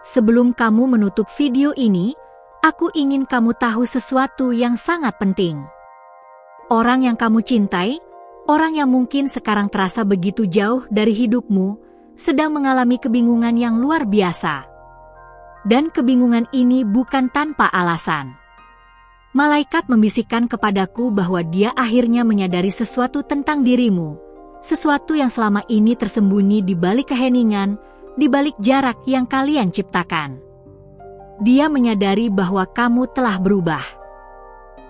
Sebelum kamu menutup video ini, aku ingin kamu tahu sesuatu yang sangat penting. Orang yang kamu cintai, orang yang mungkin sekarang terasa begitu jauh dari hidupmu, sedang mengalami kebingungan yang luar biasa. Dan kebingungan ini bukan tanpa alasan. Malaikat membisikkan kepadaku bahwa dia akhirnya menyadari sesuatu tentang dirimu, sesuatu yang selama ini tersembunyi di balik keheningan, di balik jarak yang kalian ciptakan. Dia menyadari bahwa kamu telah berubah.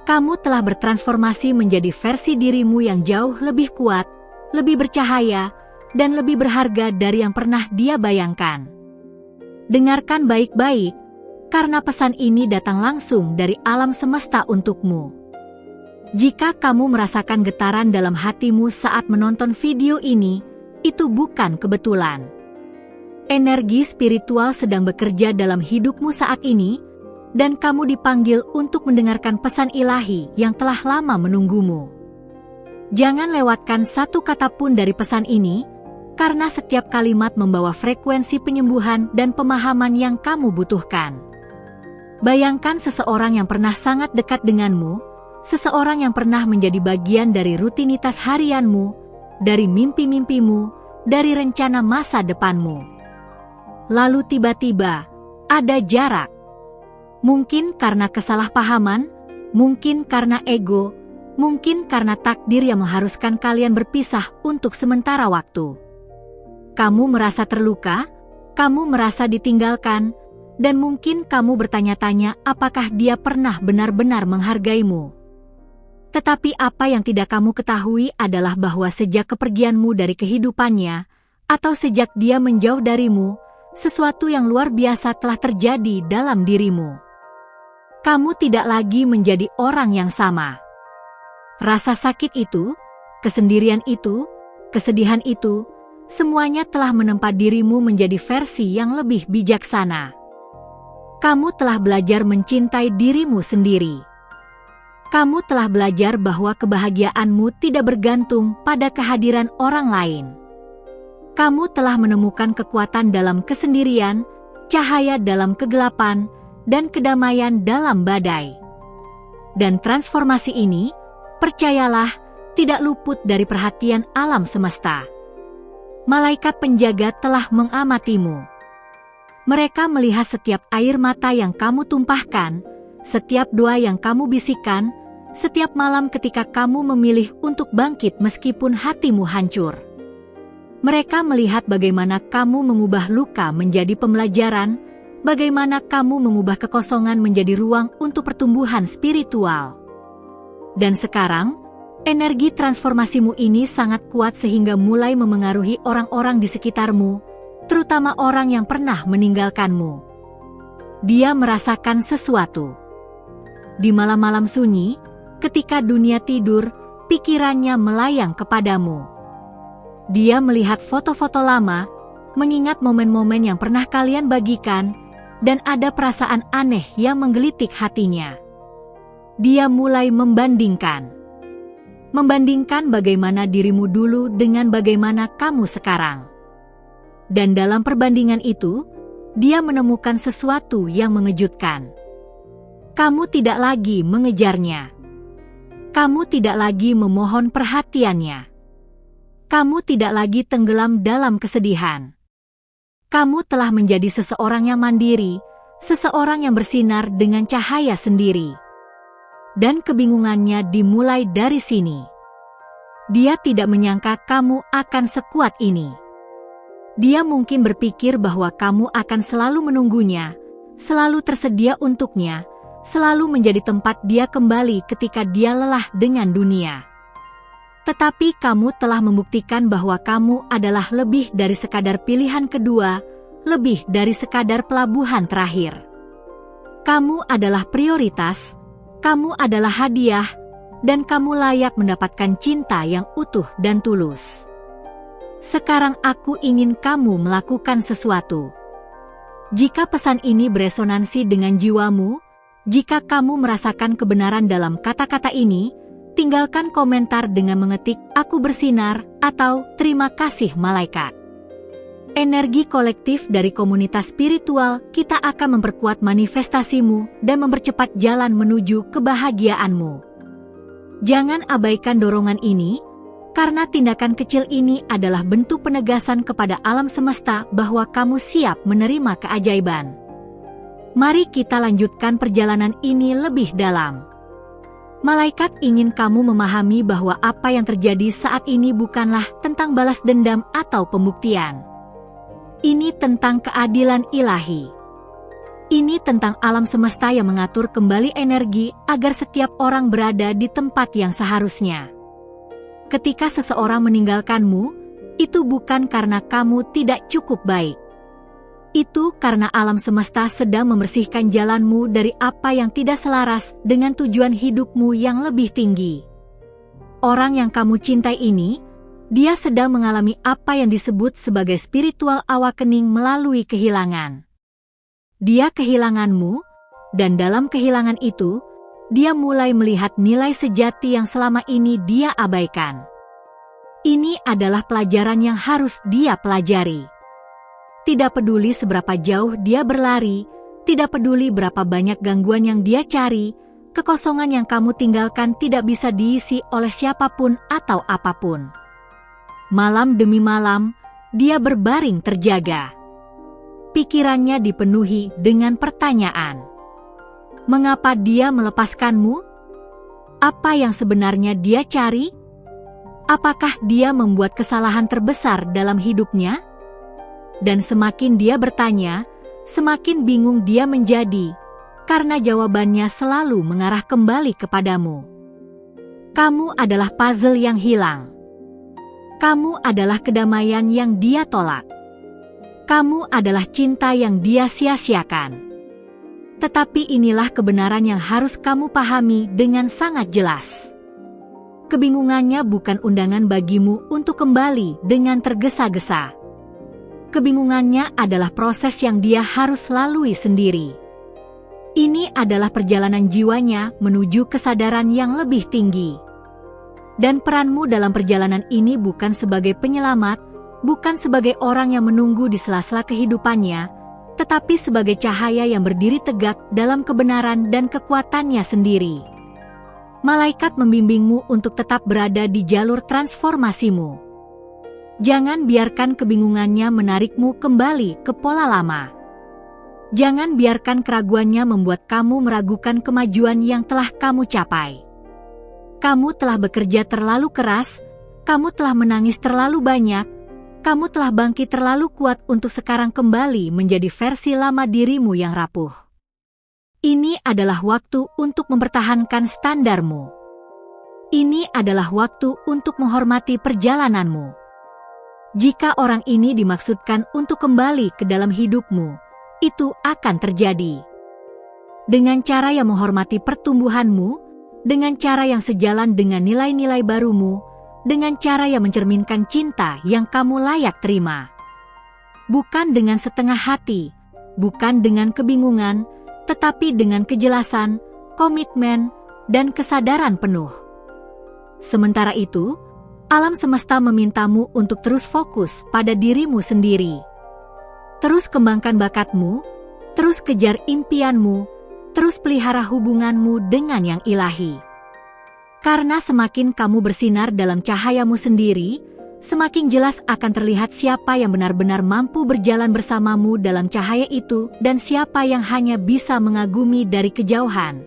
Kamu telah bertransformasi menjadi versi dirimu yang jauh lebih kuat, lebih bercahaya, dan lebih berharga dari yang pernah dia bayangkan. Dengarkan baik-baik, karena pesan ini datang langsung dari alam semesta untukmu. Jika kamu merasakan getaran dalam hatimu saat menonton video ini, itu bukan kebetulan. Energi spiritual sedang bekerja dalam hidupmu saat ini, dan kamu dipanggil untuk mendengarkan pesan ilahi yang telah lama menunggumu. Jangan lewatkan satu kata pun dari pesan ini, karena setiap kalimat membawa frekuensi penyembuhan dan pemahaman yang kamu butuhkan. Bayangkan seseorang yang pernah sangat dekat denganmu, seseorang yang pernah menjadi bagian dari rutinitas harianmu, dari mimpi-mimpimu, dari rencana masa depanmu. Lalu tiba-tiba, ada jarak. Mungkin karena kesalahpahaman, mungkin karena ego, mungkin karena takdir yang mengharuskan kalian berpisah untuk sementara waktu. Kamu merasa terluka, kamu merasa ditinggalkan, dan mungkin kamu bertanya-tanya apakah dia pernah benar-benar menghargaimu. Tetapi apa yang tidak kamu ketahui adalah bahwa sejak kepergianmu dari kehidupannya, atau sejak dia menjauh darimu, sesuatu yang luar biasa telah terjadi dalam dirimu. Kamu tidak lagi menjadi orang yang sama. Rasa sakit itu, kesendirian itu, kesedihan itu, semuanya telah menempa dirimu menjadi versi yang lebih bijaksana. Kamu telah belajar mencintai dirimu sendiri. Kamu telah belajar bahwa kebahagiaanmu tidak bergantung pada kehadiran orang lain. Kamu telah menemukan kekuatan dalam kesendirian, cahaya dalam kegelapan, dan kedamaian dalam badai. Dan transformasi ini, percayalah, tidak luput dari perhatian alam semesta. Malaikat penjaga telah mengamatimu. Mereka melihat setiap air mata yang kamu tumpahkan, setiap doa yang kamu bisikkan, setiap malam ketika kamu memilih untuk bangkit meskipun hatimu hancur. Mereka melihat bagaimana kamu mengubah luka menjadi pembelajaran, bagaimana kamu mengubah kekosongan menjadi ruang untuk pertumbuhan spiritual. Dan sekarang, energi transformasimu ini sangat kuat sehingga mulai memengaruhi orang-orang di sekitarmu, terutama orang yang pernah meninggalkanmu. Dia merasakan sesuatu. Di malam-malam sunyi, ketika dunia tidur, pikirannya melayang kepadamu. Dia melihat foto-foto lama, mengingat momen-momen yang pernah kalian bagikan, dan ada perasaan aneh yang menggelitik hatinya. Dia mulai membandingkan bagaimana dirimu dulu dengan bagaimana kamu sekarang. Dan dalam perbandingan itu, dia menemukan sesuatu yang mengejutkan. Kamu tidak lagi mengejarnya. Kamu tidak lagi memohon perhatiannya. Kamu tidak lagi tenggelam dalam kesedihan. Kamu telah menjadi seseorang yang mandiri, seseorang yang bersinar dengan cahaya sendiri. Dan kebingungannya dimulai dari sini. Dia tidak menyangka kamu akan sekuat ini. Dia mungkin berpikir bahwa kamu akan selalu menunggunya, selalu tersedia untuknya, selalu menjadi tempat dia kembali ketika dia lelah dengan dunia. Tetapi kamu telah membuktikan bahwa kamu adalah lebih dari sekadar pilihan kedua, lebih dari sekadar pelabuhan terakhir. Kamu adalah prioritas, kamu adalah hadiah, dan kamu layak mendapatkan cinta yang utuh dan tulus. Sekarang aku ingin kamu melakukan sesuatu. Jika pesan ini beresonansi dengan jiwamu, jika kamu merasakan kebenaran dalam kata-kata ini, tinggalkan komentar dengan mengetik "Aku bersinar" atau "Terima kasih malaikat". Energi kolektif dari komunitas spiritual kita akan memperkuat manifestasimu dan mempercepat jalan menuju kebahagiaanmu. Jangan abaikan dorongan ini, karena tindakan kecil ini adalah bentuk penegasan kepada alam semesta bahwa kamu siap menerima keajaiban. Mari kita lanjutkan perjalanan ini lebih dalam. Malaikat ingin kamu memahami bahwa apa yang terjadi saat ini bukanlah tentang balas dendam atau pembuktian. Ini tentang keadilan ilahi. Ini tentang alam semesta yang mengatur kembali energi agar setiap orang berada di tempat yang seharusnya. Ketika seseorang meninggalkanmu, itu bukan karena kamu tidak cukup baik. Itu karena alam semesta sedang membersihkan jalanmu dari apa yang tidak selaras dengan tujuan hidupmu yang lebih tinggi. Orang yang kamu cintai ini, dia sedang mengalami apa yang disebut sebagai spiritual awakening melalui kehilangan. Dia kehilanganmu, dan dalam kehilangan itu, dia mulai melihat nilai sejati yang selama ini dia abaikan. Ini adalah pelajaran yang harus dia pelajari. Tidak peduli seberapa jauh dia berlari, tidak peduli berapa banyak gangguan yang dia cari, kekosongan yang kamu tinggalkan tidak bisa diisi oleh siapapun atau apapun. Malam demi malam, dia berbaring terjaga. Pikirannya dipenuhi dengan pertanyaan. Mengapa dia melepaskanmu? Apa yang sebenarnya dia cari? Apakah dia membuat kesalahan terbesar dalam hidupnya? Dan semakin dia bertanya, semakin bingung dia menjadi, karena jawabannya selalu mengarah kembali kepadamu. Kamu adalah puzzle yang hilang. Kamu adalah kedamaian yang dia tolak. Kamu adalah cinta yang dia sia-siakan. Tetapi inilah kebenaran yang harus kamu pahami dengan sangat jelas. Kebingungannya bukan undangan bagimu untuk kembali dengan tergesa-gesa. Kebingungannya adalah proses yang dia harus lalui sendiri. Ini adalah perjalanan jiwanya menuju kesadaran yang lebih tinggi. Dan peranmu dalam perjalanan ini bukan sebagai penyelamat, bukan sebagai orang yang menunggu di sela-sela kehidupannya, tetapi sebagai cahaya yang berdiri tegak dalam kebenaran dan kekuatannya sendiri. Malaikat membimbingmu untuk tetap berada di jalur transformasimu. Jangan biarkan kebingungannya menarikmu kembali ke pola lama. Jangan biarkan keraguannya membuat kamu meragukan kemajuan yang telah kamu capai. Kamu telah bekerja terlalu keras, kamu telah menangis terlalu banyak, kamu telah bangkit terlalu kuat untuk sekarang kembali menjadi versi lama dirimu yang rapuh. Ini adalah waktu untuk mempertahankan standarmu. Ini adalah waktu untuk menghormati perjalananmu. Jika orang ini dimaksudkan untuk kembali ke dalam hidupmu, itu akan terjadi. Dengan cara yang menghormati pertumbuhanmu, dengan cara yang sejalan dengan nilai-nilai barumu, dengan cara yang mencerminkan cinta yang kamu layak terima. Bukan dengan setengah hati, bukan dengan kebingungan, tetapi dengan kejelasan, komitmen, dan kesadaran penuh. Sementara itu, alam semesta memintamu untuk terus fokus pada dirimu sendiri. Terus kembangkan bakatmu, terus kejar impianmu, terus pelihara hubunganmu dengan yang ilahi. Karena semakin kamu bersinar dalam cahayamu sendiri, semakin jelas akan terlihat siapa yang benar-benar mampu berjalan bersamamu dalam cahaya itu dan siapa yang hanya bisa mengagumi dari kejauhan.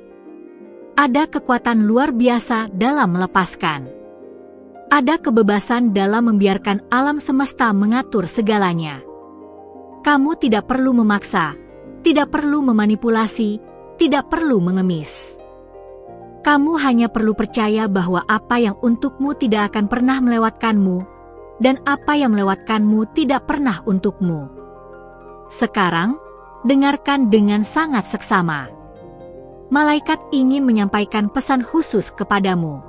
Ada kekuatan luar biasa dalam melepaskan. Ada kebebasan dalam membiarkan alam semesta mengatur segalanya. Kamu tidak perlu memaksa, tidak perlu memanipulasi, tidak perlu mengemis. Kamu hanya perlu percaya bahwa apa yang untukmu tidak akan pernah melewatkanmu, dan apa yang melewatkanmu tidak pernah untukmu. Sekarang, dengarkan dengan sangat seksama. Malaikat ingin menyampaikan pesan khusus kepadamu.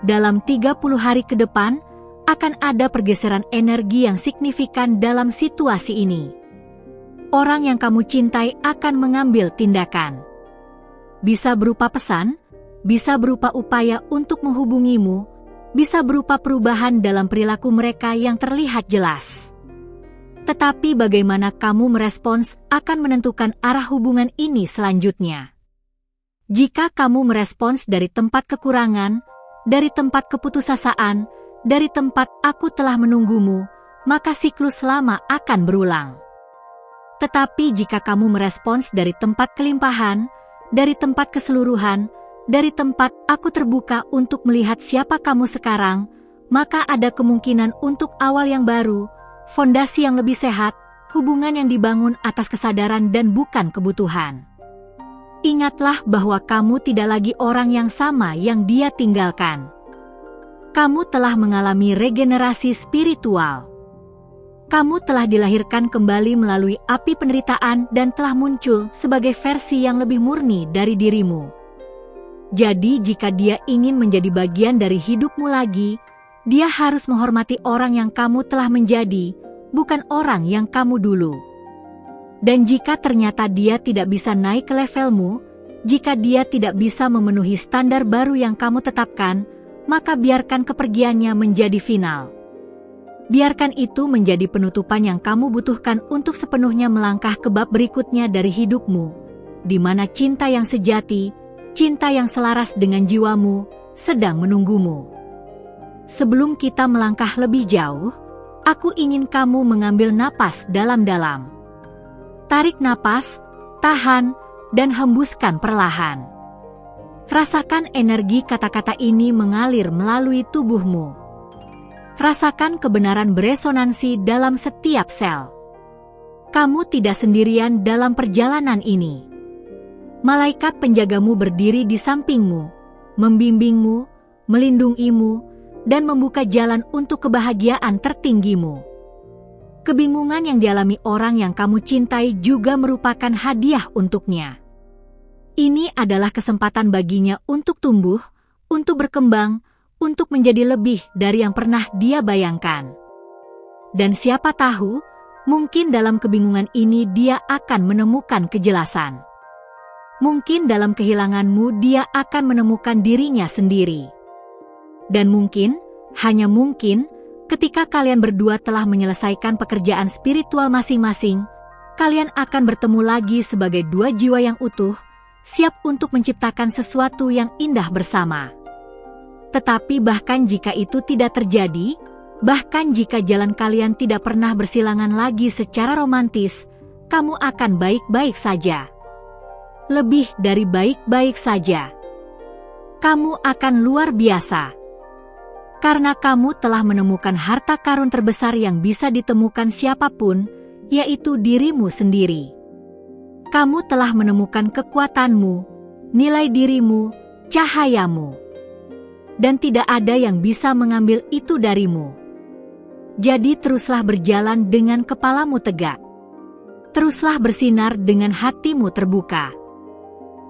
Dalam 30 hari ke depan, akan ada pergeseran energi yang signifikan dalam situasi ini. Orang yang kamu cintai akan mengambil tindakan. Bisa berupa pesan, bisa berupa upaya untuk menghubungimu, bisa berupa perubahan dalam perilaku mereka yang terlihat jelas. Tetapi bagaimana kamu merespons akan menentukan arah hubungan ini selanjutnya. Jika kamu merespons dari tempat kekurangan, dari tempat keputusasaan, dari tempat aku telah menunggumu, maka siklus lama akan berulang. Tetapi jika kamu merespons dari tempat kelimpahan, dari tempat keseluruhan, dari tempat aku terbuka untuk melihat siapa kamu sekarang, maka ada kemungkinan untuk awal yang baru, fondasi yang lebih sehat, hubungan yang dibangun atas kesadaran dan bukan kebutuhan. Ingatlah bahwa kamu tidak lagi orang yang sama yang dia tinggalkan. Kamu telah mengalami regenerasi spiritual. Kamu telah dilahirkan kembali melalui api penderitaan dan telah muncul sebagai versi yang lebih murni dari dirimu. Jadi jika dia ingin menjadi bagian dari hidupmu lagi, dia harus menghormati orang yang kamu telah menjadi, bukan orang yang kamu dulu. Dan jika ternyata dia tidak bisa naik ke levelmu, jika dia tidak bisa memenuhi standar baru yang kamu tetapkan, maka biarkan kepergiannya menjadi final. Biarkan itu menjadi penutupan yang kamu butuhkan untuk sepenuhnya melangkah ke bab berikutnya dari hidupmu, di mana cinta yang sejati, cinta yang selaras dengan jiwamu, sedang menunggumu. Sebelum kita melangkah lebih jauh, aku ingin kamu mengambil napas dalam-dalam. Tarik napas, tahan, dan hembuskan perlahan. Rasakan energi kata-kata ini mengalir melalui tubuhmu. Rasakan kebenaran beresonansi dalam setiap sel. Kamu tidak sendirian dalam perjalanan ini. Malaikat penjagamu berdiri di sampingmu, membimbingmu, melindungimu, dan membuka jalan untuk kebahagiaan tertinggimu. Kebingungan yang dialami orang yang kamu cintai juga merupakan hadiah untuknya. Ini adalah kesempatan baginya untuk tumbuh, untuk berkembang, untuk menjadi lebih dari yang pernah dia bayangkan. Dan siapa tahu, mungkin dalam kebingungan ini dia akan menemukan kejelasan. Mungkin dalam kehilanganmu dia akan menemukan dirinya sendiri. Dan mungkin, hanya mungkin, ketika kalian berdua telah menyelesaikan pekerjaan spiritual masing-masing, kalian akan bertemu lagi sebagai dua jiwa yang utuh, siap untuk menciptakan sesuatu yang indah bersama. Tetapi bahkan jika itu tidak terjadi, bahkan jika jalan kalian tidak pernah bersilangan lagi secara romantis, kamu akan baik-baik saja. Lebih dari baik-baik saja. Kamu akan luar biasa. Karena kamu telah menemukan harta karun terbesar yang bisa ditemukan siapapun, yaitu dirimu sendiri. Kamu telah menemukan kekuatanmu, nilai dirimu, cahayamu. Dan tidak ada yang bisa mengambil itu darimu. Jadi teruslah berjalan dengan kepalamu tegak. Teruslah bersinar dengan hatimu terbuka.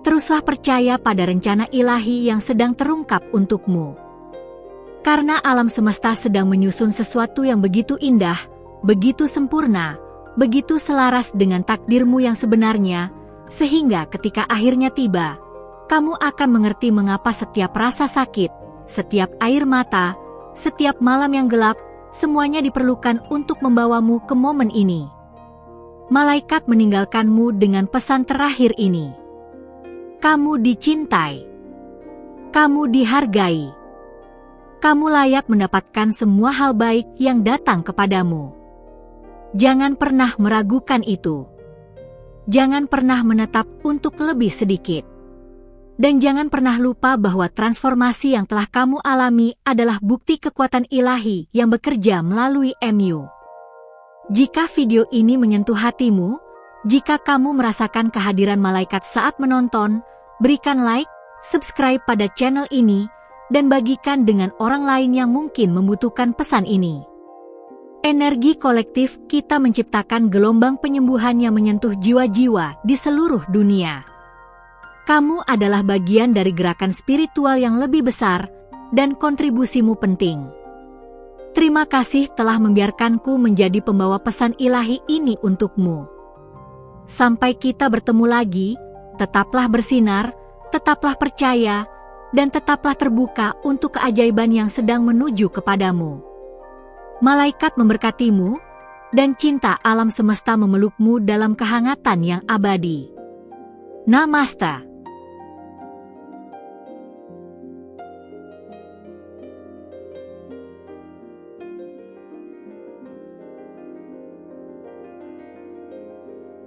Teruslah percaya pada rencana ilahi yang sedang terungkap untukmu. Karena alam semesta sedang menyusun sesuatu yang begitu indah, begitu sempurna, begitu selaras dengan takdirmu yang sebenarnya, sehingga ketika akhirnya tiba, kamu akan mengerti mengapa setiap rasa sakit, setiap air mata, setiap malam yang gelap, semuanya diperlukan untuk membawamu ke momen ini. Malaikat meninggalkanmu dengan pesan terakhir ini. Kamu dicintai. Kamu dihargai. Kamu layak mendapatkan semua hal baik yang datang kepadamu. Jangan pernah meragukan itu. Jangan pernah menetap untuk lebih sedikit. Dan jangan pernah lupa bahwa transformasi yang telah kamu alami adalah bukti kekuatan ilahi yang bekerja melalui MU. Jika video ini menyentuh hatimu, jika kamu merasakan kehadiran malaikat saat menonton, berikan like, subscribe pada channel ini, dan bagikan dengan orang lain yang mungkin membutuhkan pesan ini. Energi kolektif kita menciptakan gelombang penyembuhan yang menyentuh jiwa-jiwa di seluruh dunia. Kamu adalah bagian dari gerakan spiritual yang lebih besar, dan kontribusimu penting. Terima kasih telah membiarkanku menjadi pembawa pesan ilahi ini untukmu. Sampai kita bertemu lagi, tetaplah bersinar, tetaplah percaya, dan tetaplah terbuka untuk keajaiban yang sedang menuju kepadamu. Malaikat memberkatimu, dan cinta alam semesta memelukmu dalam kehangatan yang abadi. Namaste.